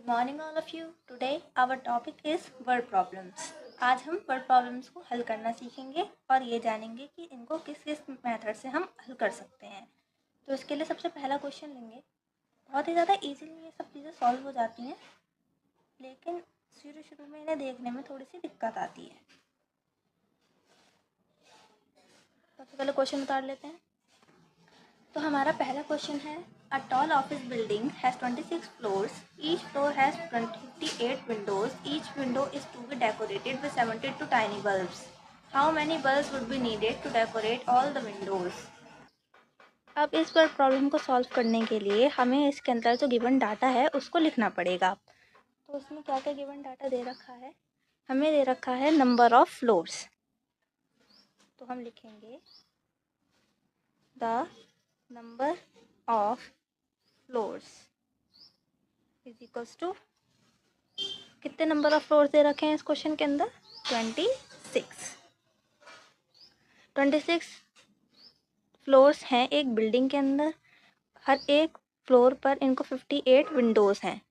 Good morning all of you. Today our topic is word problems. आज हम word problems को हल करना सीखेंगे और ये जानेंगे कि इनको किस किस मेथड से हम हल कर सकते हैं। तो इसके लिए सबसे पहला क्वेश्चन लेंगे। बहुत ही ज़्यादा इजीली ये सब चीज़ें सॉल्व हो जाती हैं, लेकिन शुरू में इन्हें देखने में थोड़ी सी दिक्कत आती है। सबसे पहले क्वेश्चन उतार लेते हैं। तो हमारा पहला क्वेश्चन है, a tall office building has 26 floors, each floor has 58 windows, each window is to be decorated with 72 tiny bulbs. How many bulbs would be needed to decorate all the windows. अब इस पर problem को solve करने के लिए हमें इसके अंदर जो गिवन डाटा है उसको लिखना पड़ेगा। तो उसमें क्या क्या गिवन डाटा दे रखा है, हमें दे रखा है नंबर ऑफ फ्लोर्स। तो हम लिखेंगे the number of floors is equals to, कितने नंबर ऑफ फ्लोर्स दे रखे हैं इस क्वेश्चन के अंदर, 26 फ्लोर्स हैं एक बिल्डिंग के अंदर। हर एक फ्लोर पर इनको 58 विंडोज़ हैं।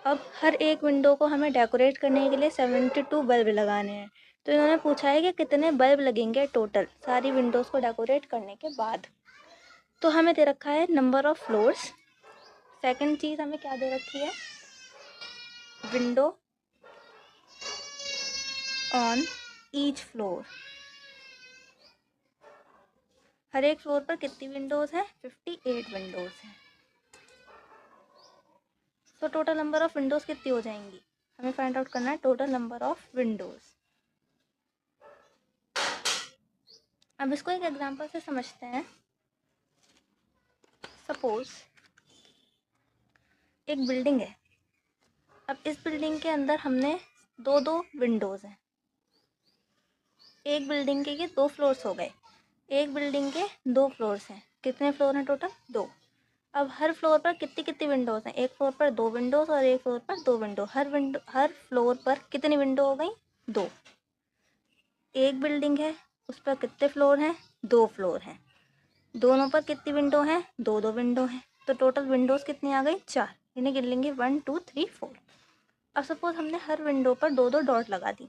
अब हर एक विंडो को हमें डेकोरेट करने के लिए 72 बल्ब लगाने हैं। तो इन्होंने पूछा है कि कितने बल्ब लगेंगे टोटल सारी विंडोज़ को डेकोरेट करने के बाद। तो हमें दे रखा है नंबर ऑफ फ्लोर्स। सेकंड चीज़ हमें क्या दे रखी है, विंडो ऑन ईच फ्लोर। हर एक फ्लोर पर कितनी विंडोज़ हैं, 58 विंडोज़ हैं। तो टोटल नंबर ऑफ विंडोज़ कितनी हो जाएंगी, हमें फाइंड आउट करना है टोटल नंबर ऑफ विंडोज़। अब इसको एक एग्जांपल से समझते हैं। सपोज एक बिल्डिंग है। अब इस बिल्डिंग के अंदर हमने दो विंडोज़ हैं। एक बिल्डिंग के ये 2 फ्लोर्स हो गए। एक बिल्डिंग के 2 फ्लोर्स हैं। कितने फ्लोर हैं टोटल, 2। अब हर फ्लोर पर कितनी कितनी विंडोज़ हैं, एक फ्लोर पर 2 विंडोज़ और एक फ्लोर पर 2 विंडो। हर फ्लोर पर कितनी विंडो हो गई, 2। एक बिल्डिंग है, उस पर कितने फ्लोर हैं, 2 फ्लोर हैं। दोनों पर कितनी विंडो हैं, 2 विंडो हैं। तो टोटल विंडोज़ कितनी आ गई, 4। इन्हें गिन लेंगे 1 2 3 4। अब सपोज हमने हर विंडो पर 2 डॉट लगा दी।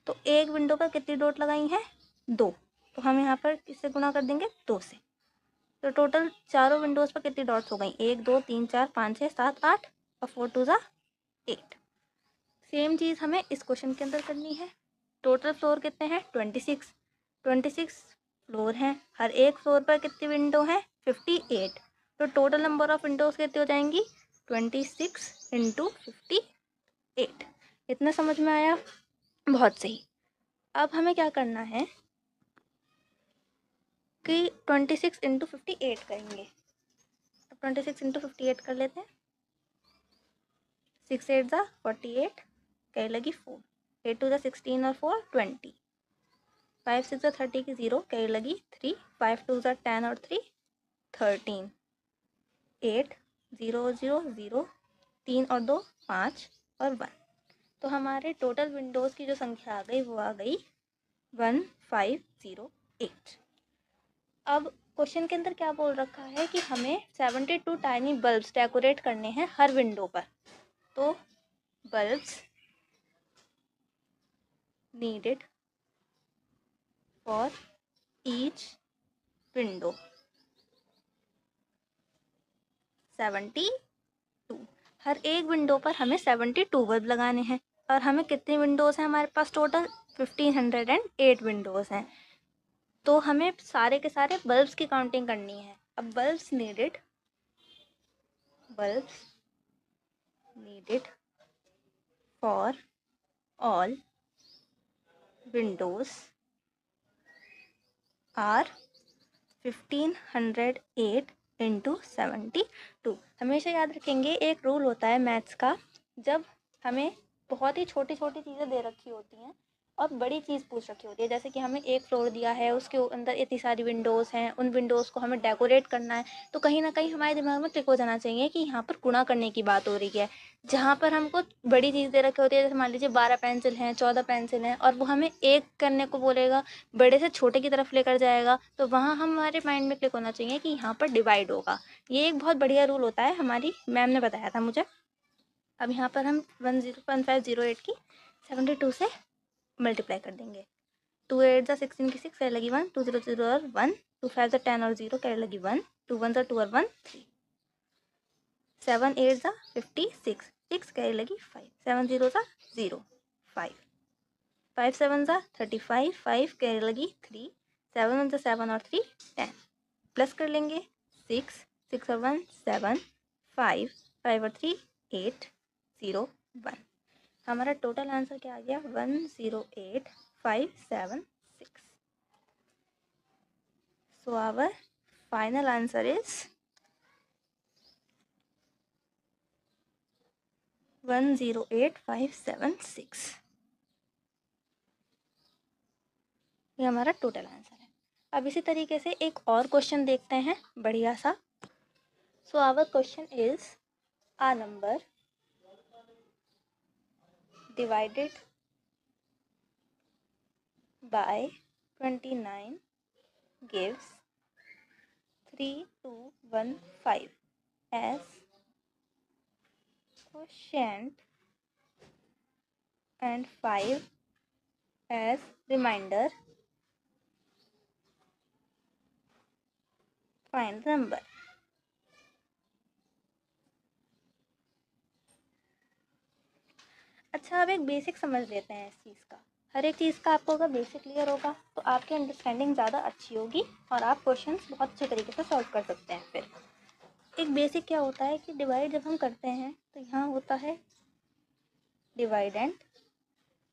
तो एक विंडो पर कितनी डॉट लगाई हैं, 2। तो हम यहाँ पर किससे गुणा कर देंगे, 2 से। तो टोटल चारों विंडोज़ पर कितनी डॉट्स हो गई, 1 2 3 4 5 6 7 8 और 4 2 8। सेम चीज़ हमें इस क्वेश्चन के अंदर करनी है। टोटल फ्लोर कितने हैं, 26 फ्लोर हैं। हर एक फ्लोर पर कितनी विंडो हैं, 58। तो टोटल नंबर ऑफ विंडोज़ कितनी हो जाएंगी, 26 इंटू 58। इतना समझ में आया, बहुत सही। अब हमें क्या करना है कि 26 इंटू 58 करेंगे। तो 26 इंटू 58 कर लेते हैं। 6 8 ज़ा 48, कैरी लगी 4, 8 2 ज़ा 16 और 4 20, 5 6 ज़ा 30 की 0, कैरी लगी 3, 5 2 ज़ा 10 और 3 13, 8 0 0 0, 3 और 2 5 और 1। तो हमारे टोटल विंडोज़ की जो संख्या आ गई वो आ गई 1508। अब क्वेश्चन के अंदर क्या बोल रखा है कि हमें 72 टाइनी बल्ब्स डेकोरेट करने हैं हर विंडो पर। तो bulbs needed for each window 72। हर एक विंडो पर हमें 72 बल्ब लगाने हैं। और हमें कितनी विंडोज़ हैं हमारे पास, टोटल 1508 विंडोज़ हैं। तो हमें सारे के सारे बल्ब्स की काउंटिंग करनी है। अब bulbs needed for all windows are 1508 into 72। हमेशा याद रखेंगे, एक रूल होता है मैथ्स का, जब हमें बहुत ही छोटी छोटी चीज़ें दे रखी होती हैं और बड़ी चीज़ पूछ रखी होती है, जैसे कि हमें एक फ्लोर दिया है, उसके अंदर इतनी सारी विंडोज़ हैं, उन विंडोज़ को हमें डेकोरेट करना है, तो कहीं ना कहीं हमारे दिमाग में क्लिक हो जाना चाहिए कि यहाँ पर गुणा करने की बात हो रही है। जहाँ पर हमको बड़ी चीज़ दे रखी होती है, जैसे मान लीजिए 12 पेंसिल हैं, 14 पेंसिल हैं, और वो हमें एक करने को बोलेगा, बड़े से छोटे की तरफ लेकर जाएगा, तो वहाँ हमारे माइंड में क्लिक होना चाहिए कि यहाँ पर डिवाइड होगा। ये एक बहुत बढ़िया रूल होता है, हमारी मैम ने बताया था मुझे। अब यहाँ पर हम 1508 की 72 से मल्टीप्लाई कर देंगे। 2 8 जा 16 की 6 कैरी लगी 1, 2 0 0 और 1, 2 5 जा 10 और 0 कैरी लगी 1, 2 1 जा 2 और 1 3, 7 8 जा 56, 6 कैरी लगी 5, 7 0 जा 0 5, 5 7 जा 35, 5 कैरी लगी 3, 7 1 जा 7 और 3 10, प्लस कर लेंगे 6 6 और 1 7, 5 5 और 3 8 0 1। हमारा टोटल आंसर क्या आ गया? 108576। So our final answer is 108576। ये हमारा टोटल आंसर है। अब इसी तरीके से एक और क्वेश्चन देखते हैं बढ़िया सा। So our question is a number divided by 29 gives 3215 as quotient and 5 as remainder. Find the number. अच्छा, अब एक बेसिक समझ लेते हैं इस चीज़ का। हर एक चीज़ का आपको अगर बेसिक क्लियर होगा तो आपकी अंडरस्टैंडिंग ज़्यादा अच्छी होगी और आप क्वेश्चंस बहुत अच्छे तरीके से सॉल्व कर सकते हैं। फिर एक बेसिक क्या होता है कि डिवाइड जब हम करते हैं तो यहाँ होता है डिवाइडेंड,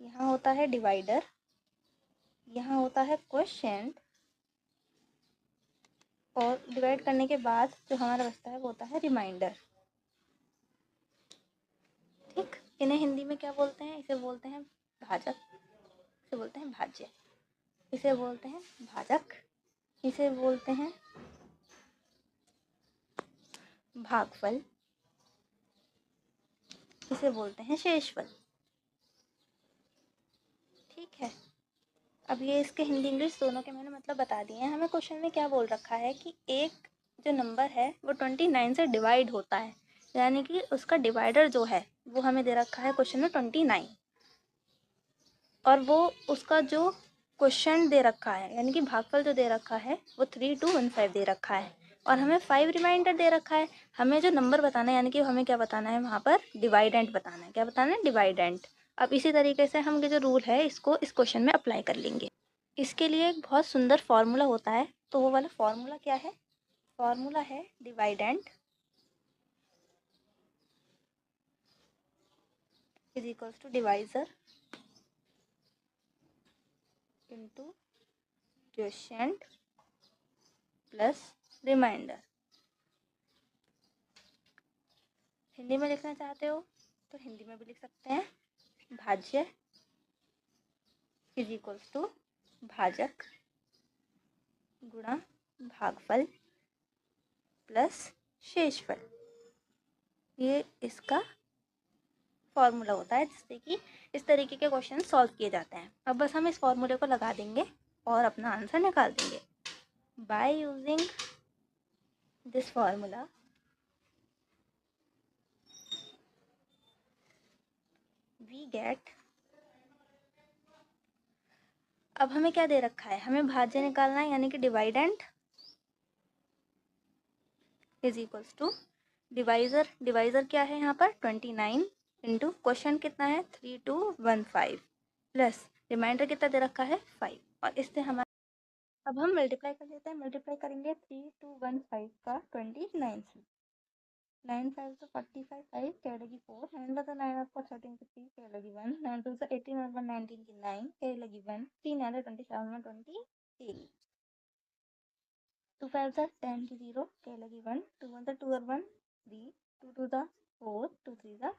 यहाँ होता है डिवाइडर, यहाँ होता है क्वोशिएंट, और डिवाइड करने के बाद जो हमारा बचता है वो होता है रिमाइंडर। ठीक, इन्हें हिंदी में क्या बोलते हैं? इसे बोलते हैं भाजक, इसे बोलते हैं भाज्य, इसे बोलते हैं भाजक, इसे बोलते हैं भागफल, इसे बोलते हैं शेषफल। ठीक है, अब ये इसके हिंदी इंग्लिश दोनों के मैंने मतलब बता दिए हैं। हमें क्वेश्चन में क्या बोल रखा है कि एक जो नंबर है वो 29 से डिवाइड होता है, यानी कि उसका डिवाइडर जो है वो हमें दे रखा है क्वेश्चन में 29, और वो उसका जो क्वेश्चन दे रखा है यानी कि भागफल जो दे रखा है वो 3215 दे रखा है, और हमें 5 रिमाइंडर दे रखा है। हमें जो नंबर बताना है यानी कि हमें क्या बताना है वहाँ पर? डिवाइडेंट बताना है। क्या बताना है? डिवाइडेंट। अब इसी तरीके से हम ये जो रूल है इसको इस क्वेश्चन में अप्लाई कर लेंगे। इसके लिए एक बहुत सुंदर फार्मूला होता है, तो वो वाला फार्मूला क्या है? फार्मूला है dividend is equals to divisor into quotient plus remainder. Hindi में लिखना चाहते हो तो हिंदी में भी लिख सकते हैं, भाज्य इज इक्वल्स टू भाजक गुणा भागफल प्लस शेषफल। ये इसका फॉर्मूला होता है जिससे कि इस तरीके के क्वेश्चन सॉल्व किए जाते हैं। अब बस हम इस फॉर्मूले को लगा देंगे और अपना आंसर निकाल देंगे। By using this formula we get, अब हमें क्या दे रखा है? हमें भाज्य निकालना है यानी कि dividend is equals to divisor, divisor क्या है यहाँ पर? 29 इंटू क्वेश्चन कितना है? 3215 प्लस रिमाइंडर कितना दे रखा है? 5, और इससे हमारा अब हम मल्टीप्लाई कर लेते हैं। मल्टीप्लाई करेंगे 3215 का 29 से, 9 5 तो 45, 5 कैरी लगी 4, 9 बता 9 और 4 13 की 3 कैरी लगी 1, 9 2 से 18 और 1 19 की 9 कैरी लगी 1, 3 9 27 में 28, 2 5 10 की 0 कैरी लगी 1, 2 1 2 और 1 3, 2 2 4, 2 3 6।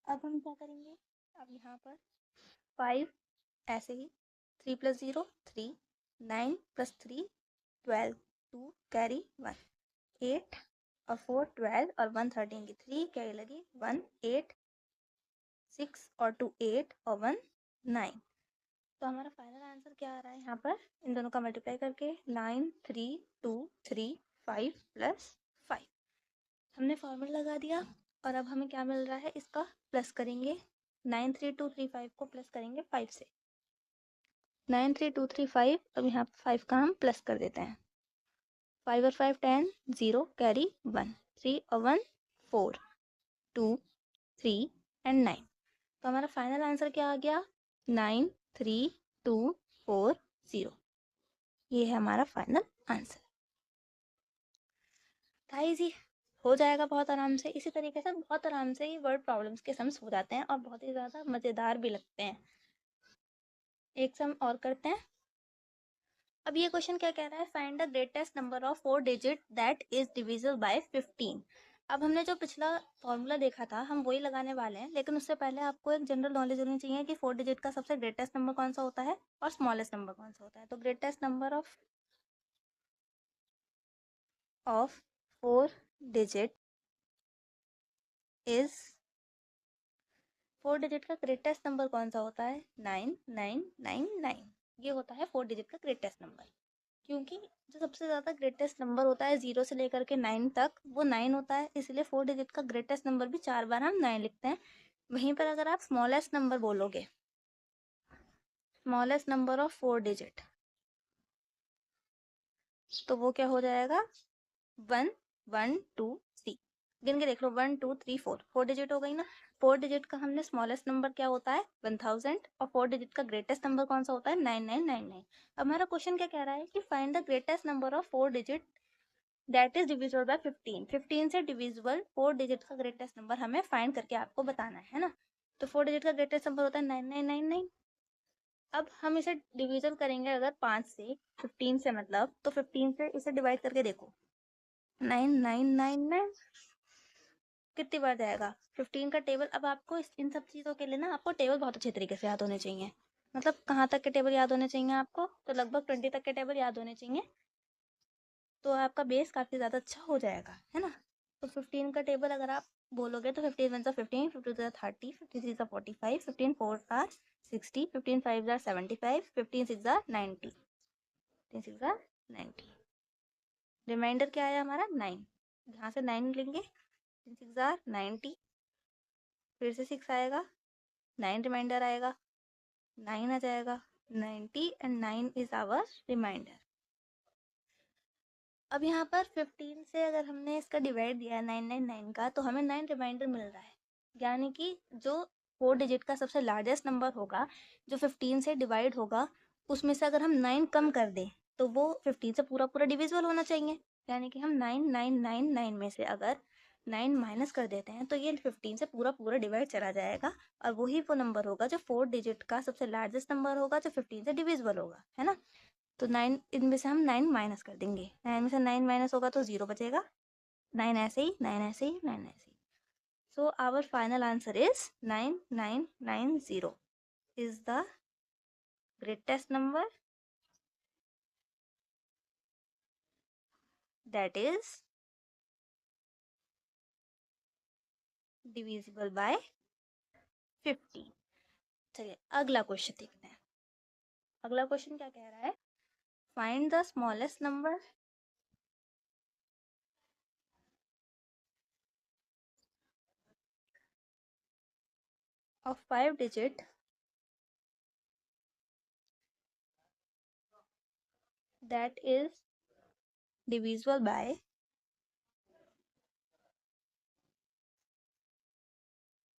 अब हम क्या करेंगे? अब यहाँ पर 5 ऐसे ही, 3 + 0 3, 9 + 3 12, 2 कैरी 1, 8 और 4 12 और 1 13 की 3 कैरी लगी 1 8 6 और 2 8 और 1 9। तो हमारा फाइनल आंसर क्या आ रहा है यहाँ पर, इन दोनों का मल्टीप्लाई करके 9 3 2 3 5 + 5। हमने फॉर्मूला लगा दिया और अब हमें क्या मिल रहा है, इसका प्लस करेंगे। 93235 को प्लस करेंगे 5 से, 93235। अब यहाँ पर 5 का हम प्लस कर देते हैं। 5 और 5 10, 0 कैरी 1, 3 और 1 4, 2 3 एंड 9। तो हमारा फाइनल आंसर क्या आ गया, 93240। ये है हमारा फाइनल आंसर। था इजी, हो जाएगा बहुत आराम से। इसी तरीके से बहुत आराम से ही वर्ड प्रॉब्लम्स के सम्स हो जाते हैं और बहुत ही ज़्यादा मज़ेदार भी लगते हैं। एक सम और करते हैं। अब ये क्वेश्चन क्या कह रहा है, find the greatest number of 4 digit that is divisible bye 15। अब हमने जो पिछला फॉर्मूला देखा था हम वही लगाने वाले हैं, लेकिन उससे पहले आपको एक जनरल नॉलेज होनी चाहिए कि 4 डिजिट का सबसे ग्रेटेस्ट नंबर कौन सा होता है और स्मॉलेस्ट नंबर कौन सा होता है। तो greatest number of 4 digit is, 4 digit का ग्रेटेस्ट नंबर कौन सा होता है, 9999। ये होता है 4 डिजिट का ग्रेटेस्ट नंबर, क्योंकि जो सबसे ज़्यादा ग्रेटेस्ट नंबर होता है 0 से लेकर के 9 तक वो 9 होता है, इसलिए 4 डिजिट का ग्रेटेस्ट नंबर भी 4 बार हम 9 लिखते हैं। वहीं पर अगर आप स्मॉलेस्ट नंबर बोलोगे, स्मॉलेस्ट नंबर ऑफ 4 डिजिट, तो वो क्या हो जाएगा, 1 1 2 3। गिन के देख लो, 1 2 3 4, 4 डिजिट हो गई ना। 4 डिजिट का हमने स्मॉलेस्ट नंबर क्या होता है 1000, और 4 डिजिट का ग्रेटेस्ट नंबर कौन सा होता है 9999। अब हमारा क्वेश्चन क्या कह रहा है कि find the greatest number of 4 digit that is divisible bye 15। 15 से डिविजिबल 4 डिजिट का ग्रेटेस्ट नंबर हमें फाइंड करके आपको बताना है ना। तो 4 डिजिट का ग्रेटेस्ट नंबर होता है 9999। अब हम इसे डिवीजन करेंगे अगर 5 से, 15 से मतलब, तो 15 से इसे डिवाइड करके देखो, 9999 कितनी बार जाएगा 15 का टेबल। अब आपको इन सब चीज़ों के लिए ना आपको टेबल बहुत अच्छे तरीके से याद होने चाहिए। मतलब कहाँ तक के टेबल याद होने चाहिए आपको, तो लगभग 20 तक के टेबल याद होने चाहिए, तो आपका बेस काफ़ी ज़्यादा अच्छा हो जाएगा, है ना। तो 15 का टेबल अगर आप बोलोगे तो 15 1 15, 15 30, 15 3 45, 15 4 60, 15 5 75, 15 6 90, 15 6 90। रिमाइंडर क्या आया हमारा 9, यहाँ से 9 लेंगे, 15 6 90, फिर से 6 आएगा, 9 रिमाइंडर आएगा, 9 आ जाएगा, 90 एंड 9 इज आवर रिमाइंडर। अब यहाँ पर 15 से अगर हमने इसका डिवाइड दिया है 999 का, तो हमें 9 रिमाइंडर मिल रहा है, यानी कि जो 4 डिजिट का सबसे लार्जेस्ट नंबर होगा जो 15 से डिवाइड होगा, उसमें से अगर हम 9 कम कर दें तो वो 15 से पूरा पूरा डिविजिबल होना चाहिए। यानी कि हम 9999 में से अगर 9 माइनस कर देते हैं तो ये 15 से पूरा पूरा डिवाइड चला जाएगा, और वही वो नंबर होगा जो 4 डिजिट का सबसे लार्जेस्ट नंबर होगा जो 15 से डिविजिबल होगा, है ना। तो 9 इनमें से हम 9 माइनस कर देंगे, 9 में से 9 माइनस होगा तो 0 बचेगा, 9 ऐसे ही 9 ऐसे ही 9 ऐसे ही। So our final answer is 9990 is the greatest number that is divisible by 50। चलिए अगला क्वेश्चन देखते हैं। अगला क्वेश्चन क्या कह रहा है, find the smallest number of 5 digit that is divisible bye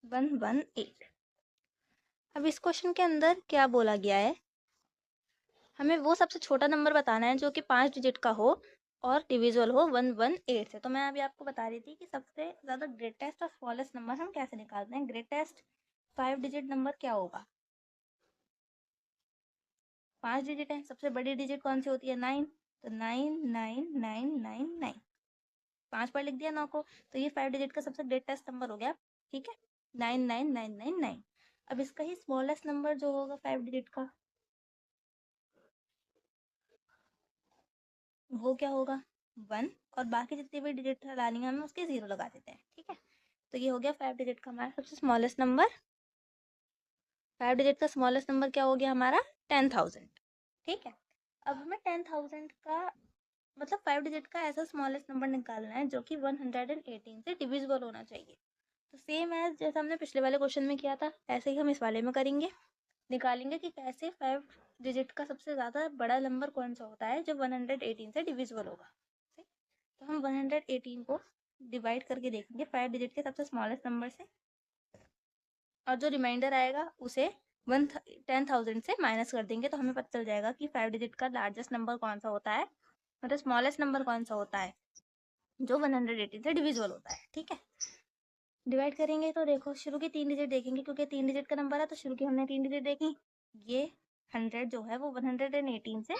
118। अब इस क्वेश्चन के अंदर क्या बोला गया है, हमें वो सबसे छोटा नंबर बताना है जो कि 5 डिजिट का हो और डिविजिबल हो 118 से। तो मैं अभी आपको बता रही थी कि सबसे ज़्यादा ग्रेटेस्ट और स्मॉलेस्ट नंबर हम कैसे निकालते हैं। ग्रेटेस्ट 5 डिजिट नंबर क्या होगा, 5 डिजिट है, सबसे बड़ी डिजिट कौन सी होती है 9, तो 99999, 5 बार लिख दिया 9 को, तो ये 5 डिजिट का सबसे ग्रेटेस्ट नंबर हो गया, ठीक है, 99999। अब इसका ही स्मॉलेस्ट नंबर जो होगा 5 डिजिट का, वो क्या होगा 1, और बाकी जितनी भी डिजिट लानी है हमें उसके 0 लगा देते हैं। ठीक है, तो ये हो गया 5 डिजिट का हमारा सबसे स्मॉलेस्ट नंबर। 5 डिजिट का स्मॉलेस्ट नंबर क्या हो गया हमारा 10,000। ठीक है, अब हमें 10,000 का मतलब 5 डिजिट का ऐसा स्मॉलेस्ट नंबर निकालना है जो कि 118 से डिविजिबल होना चाहिए। तो सेम एज जैसा हमने पिछले वाले क्वेश्चन में किया था, ऐसे ही हम इस वाले में करेंगे, निकालेंगे कि कैसे 5 डिजिट का सबसे ज़्यादा बड़ा नंबर कौन सा होता है जो 118 से डिविजिबल होगा। ठीक, तो हम 118 को डिवाइड करके देखेंगे 5 डिजिट के सबसे स्मॉलेस्ट नंबर से, और जो रिमाइंडर आएगा उसे 10,000 से माइनस कर देंगे, तो हमें पता चल जाएगा कि 5 डिजिट का लार्जेस्ट नंबर कौन सा होता है, मतलब स्मॉलेस्ट नंबर कौन सा होता है जो 118 से डिविजिबल होता है। ठीक है, डिवाइड करेंगे तो देखो शुरू की 3 डिजिट देखेंगे, क्योंकि 3 डिजिट का नंबर है तो शुरू की हमने 3 डिजिट देखी। ये 100 जो है वो 118 से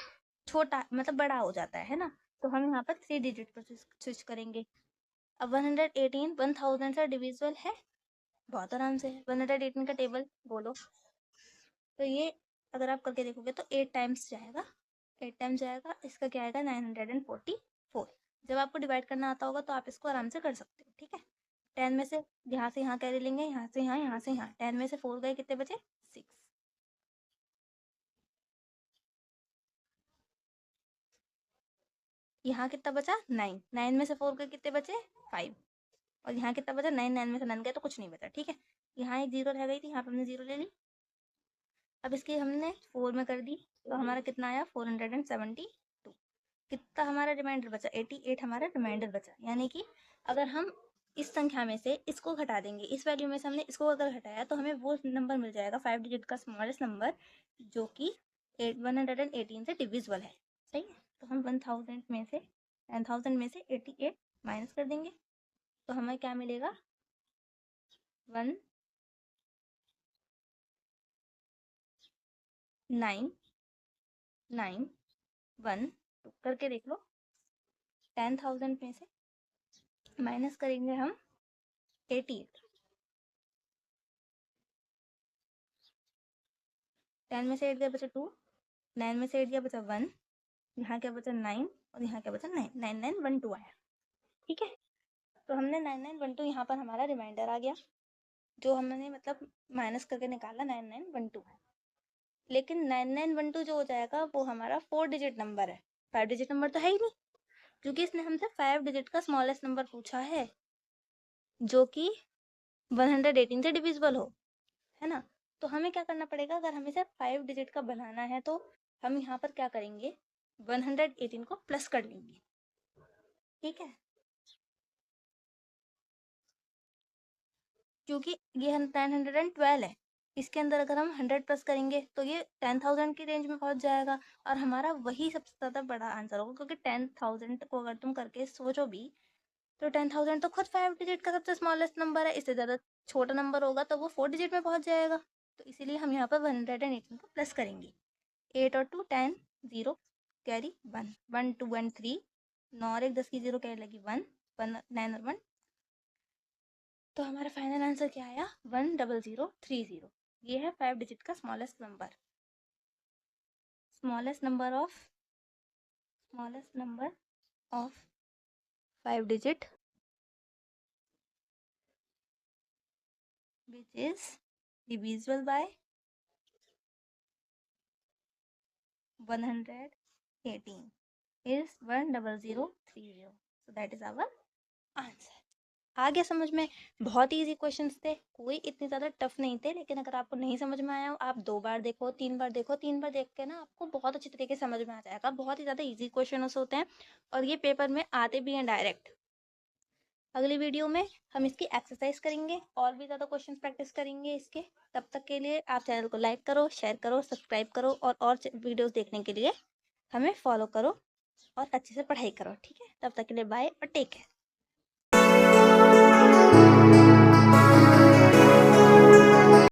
छोटा मतलब बड़ा हो जाता है ना, तो हम यहाँ पर 3 डिजिट पर स्विच करेंगे। अब 118 1000 से डिविजिबल है, बहुत आराम से 118 का टेबल बोलो, तो ये अगर आप करके देखोगे तो 8 टाइम्स जाएगा, 8 टाइम्स जाएगा, इसका क्या आएगा 944। जब आपको डिवाइड करना आता होगा तो आप इसको आराम से कर सकते हो। ठीक है, 10 में से यहाँ कैरी लेंगे, यहाँ से यहाँ से यहाँ, 10 में से 4 गए, कितने बचे 6। यहाँ कितना बचा 9, 9 में से 4 गए, कितने बचे 5, और यहाँ कितना बचा 9, 9 में से 9 गए तो कुछ नहीं बचा। ठीक है, यहाँ एक 0 रह गई थी, यहाँ पे हमने 0 ले ली। अब इसकी हमने 4 में कर दी तो हमारा कितना आया 472। कितना हमारा रिमाइंडर बचा 88 हमारा रिमाइंडर बचा, यानी कि अगर हम इस संख्या में से इसको घटा देंगे, इस वैल्यू में से हमने इसको अगर घटाया तो हमें वो नंबर मिल जाएगा 5 डिजिट का स्मॉलेस्ट नंबर जो कि 118 से डिविजिबल है। सही है, तो हम 1000 में से 10,000 में से 88 माइनस कर देंगे तो हमें क्या मिलेगा 1991 करके देख लो। 10,000 में से माइनस करेंगे हम 88, 10 में से 8 गया बचा 2, 9 में से 8 गया बचा 1, यहाँ क्या बचा 9, और यहाँ क्या बचा 9, 9912 आया। ठीक है, तो हमने 9912 यहाँ पर हमारा रिमाइंडर आ गया जो हमने मतलब माइनस करके निकाला 9912 है। लेकिन 9912 जो हो जाएगा वो हमारा 4 डिजिट नंबर है, 5 डिजिट नंबर तो है ही नहीं, क्योंकि इसने हमसे 5 डिजिट का स्मॉलेस्ट नंबर पूछा है जो कि 118 से डिविजिबल हो, है ना। तो हमें क्या करना पड़ेगा, अगर हमें सिर्फ 5 डिजिट का बनाना है तो हम यहाँ पर क्या करेंगे 118 को प्लस कर लेंगे। ठीक है, क्योंकि ये 912 है, इसके अंदर अगर हम 100 प्लस करेंगे तो ये 10,000 की रेंज में पहुंच जाएगा, और हमारा वही सबसे ज़्यादा बड़ा आंसर होगा, क्योंकि 10,000 को अगर तुम करके सोचो भी तो 10,000 तो खुद 5 डिजिट का सबसे स्मॉलेस्ट नंबर है, इससे ज़्यादा छोटा नंबर होगा तो वो 4 डिजिट में पहुंच जाएगा। तो इसीलिए हम यहाँ पर 118 को प्लस करेंगे। 8 और 2 10, 0 कैरी 1, 1 2 1 3, 9 और 1 10 की 0 कैरी लगी 1, 9 और 1, तो हमारा फाइनल आंसर क्या आया 10030। ये है 5 डिजिट का smallest number, smallest number of 5 digit which is divisible by 118 is 10030। so that is our answer। आ गया समझ में, बहुत इजी क्वेश्चंस थे, कोई इतने ज़्यादा टफ नहीं थे, लेकिन अगर आपको नहीं समझ में आया आप 2 बार देखो 3 बार देखो, 3 बार देख के ना आपको बहुत अच्छी तरीके से समझ में आ जाएगा। बहुत ही ज़्यादा इजी क्वेश्चन होते हैं और ये पेपर में आते भी हैं डायरेक्ट। अगली वीडियो में हम इसकी एक्सरसाइज करेंगे और भी ज़्यादा क्वेश्चन प्रैक्टिस करेंगे इसके। तब तक के लिए आप चैनल को लाइक करो, शेयर करो, सब्सक्राइब करो, और वीडियोज़ देखने के लिए हमें फॉलो करो और अच्छे से पढ़ाई करो। ठीक है, तब तक के लिए बाय और टेक केयर।